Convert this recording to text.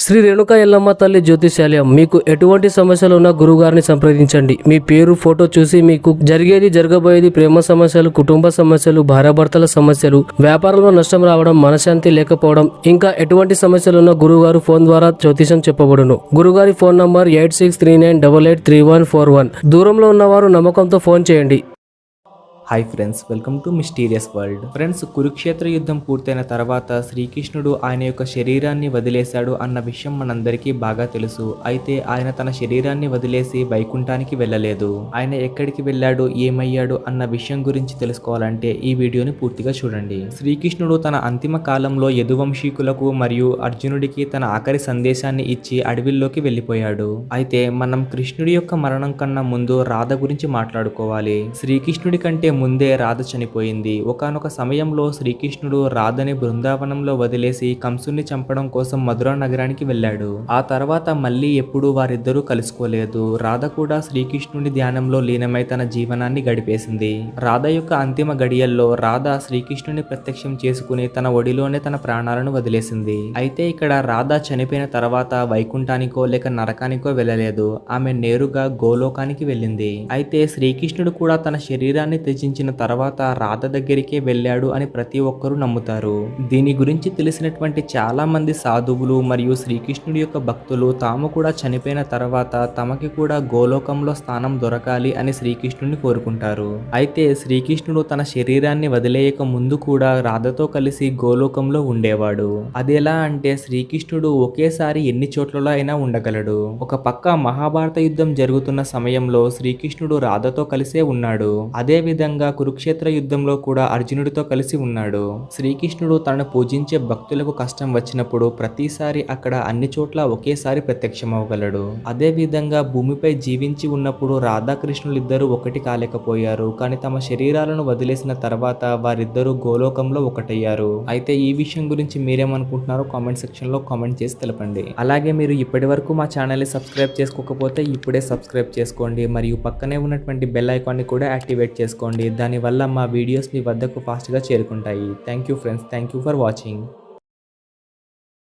శ్రీ రేణుకా ఎల్లమ్మ తల్లి జ్యోతిష్యాలయం. మీకు ఎటువంటి సమస్యలు ఉన్నా గురుగారిని సంప్రదించండి. మీ పేరు, ఫోటో చూసి మీకు జరిగేది, జరగబోయేది, ప్రేమ సమస్యలు, కుటుంబ సమస్యలు, భార్యాభర్తల సమస్యలు, వ్యాపారంలో నష్టం రావడం, మనశ్శాంతి లేకపోవడం, ఇంకా ఎటువంటి సమస్యలున్నా గురుగారు ఫోన్ ద్వారా జ్యోతిషం చెప్పబడును. గురుగారి ఫోన్ నంబర్ 8639883141. దూరంలో ఉన్నవారు నమ్మకంతో ఫోన్ చేయండి. Hi friends, welcome to mysterious world. Friends, Kurukshetra యుద్ధం పూర్తయిన తర్వాత శ్రీకృష్ణుడు ఆయన యొక్క శరీరాన్ని వదిలేశాడు అన్న విషయం మనందరికీ బాగా తెలుసు. అయితే ఆయన తన శరీరాన్ని వదిలేసి వైకుంఠానికి వెళ్ళలేదు. ఆయన ఎక్కడికి వెళ్ళాడు, ఏమయ్యాడు అన్న విషయం గురించి తెలుసుకోవాలంటే ఈ వీడియోని పూర్తిగా చూడండి. శ్రీకృష్ణుడు తన అంతిమ కాలంలో యదువంశీకులకు మరియు అర్జునుడికి తన ఆఖరి సందేశాన్ని ఇచ్చి అడవిల్లోకి వెళ్ళిపోయాడు. అయితే మనం కృష్ణుడి యొక్క మరణం కన్నా ముందు రాధ గురించి మాట్లాడుకోవాలి. శ్రీకృష్ణుడి కంటే ముందే రాధ చనిపోయింది. ఒకానొక సమయంలో శ్రీకృష్ణుడు రాధని బృందావనంలో వదిలేసి కంసుని చంపడం కోసం మధుర నగరానికి వెళ్ళాడు. ఆ తర్వాత మళ్ళీ ఎప్పుడూ వారిద్దరూ కలుసుకోలేదు. రాధ కూడా శ్రీకృష్ణుడి ధ్యానంలో లీనమై తన జీవనాన్ని గడిపేసింది. రాధ యొక్క అంతిమ గడియల్లో రాధ శ్రీకృష్ణుని ప్రత్యక్షం చేసుకుని తన ఒడిలోనే తన ప్రాణాలను వదిలేసింది. అయితే ఇక్కడ రాధ చనిపోయిన తర్వాత వైకుంఠానికో లేక నరకానికో వెళ్ళలేదు. ఆమె నేరుగా గోలోకానికి వెళ్ళింది. అయితే శ్రీకృష్ణుడు కూడా తన శరీరాన్ని త్యజించిన తర్వాత రాధ దగ్గరికే వెళ్ళాడు అని ప్రతి ఒక్కరూ నమ్ముతారు. దీని గురించి తెలిసినటువంటి చాలా మంది సాధువులు మరియు శ్రీకృష్ణుడి యొక్క భక్తులు తాము కూడా చనిపోయిన తర్వాత తమకి కూడా గోలోకంలో స్థానం దొరకాలి అని శ్రీకృష్ణుడిని కోరుకుంటారు. అయితే శ్రీకృష్ణుడు తన శరీరాన్ని వదిలేయక ముందు కూడా రాధతో కలిసి గోలోకంలో ఉండేవాడు. అదెలా అంటే శ్రీకృష్ణుడు ఒకేసారి ఎన్ని చోట్లలో అయినా ఉండగలడు. ఒక పక్క మహాభారత యుద్ధం జరుగుతున్న సమయంలో శ్రీకృష్ణుడు రాధతో కలిసే ఉన్నాడు. అదే విధంగా కురుక్షేత్ర యుద్ధంలో కూడా అర్జునుడితో కలిసి ఉన్నాడు. శ్రీకృష్ణుడు తనను పూజించే భక్తులకు కష్టం వచ్చినప్పుడు ప్రతిసారి అక్కడ అన్ని చోట్ల ఒకేసారి ప్రత్యక్షమవగలడు. అదే విధంగా భూమిపై జీవించి ఉన్నప్పుడు రాధాకృష్ణులిద్దరూ ఒకటి కాలేకపోయారు. కానీ తమ శరీరాలను వదిలేసిన తర్వాత వారిద్దరూ గోలోకంలో ఒకటయ్యారు. అయితే ఈ విషయం గురించి మీరేమనుకుంటున్నారో కామెంట్ సెక్షన్ లో కామెంట్ చేసి తెలపండి. అలాగే మీరు ఇప్పటి వరకు మా ఛానల్ ని సబ్స్క్రైబ్ చేసుకోకపోతే ఇప్పుడే సబ్స్క్రైబ్ చేసుకోండి. మరియు పక్కనే ఉన్నటువంటి బెల్ ఐకాన్ ని కూడా యాక్టివేట్ చేసుకోండి. దానివల్ల మా వీడియోస్ మీ వద్దకు ఫాస్ట్గా చేరుకుంటాయి. Thank you friends, thank you for watching.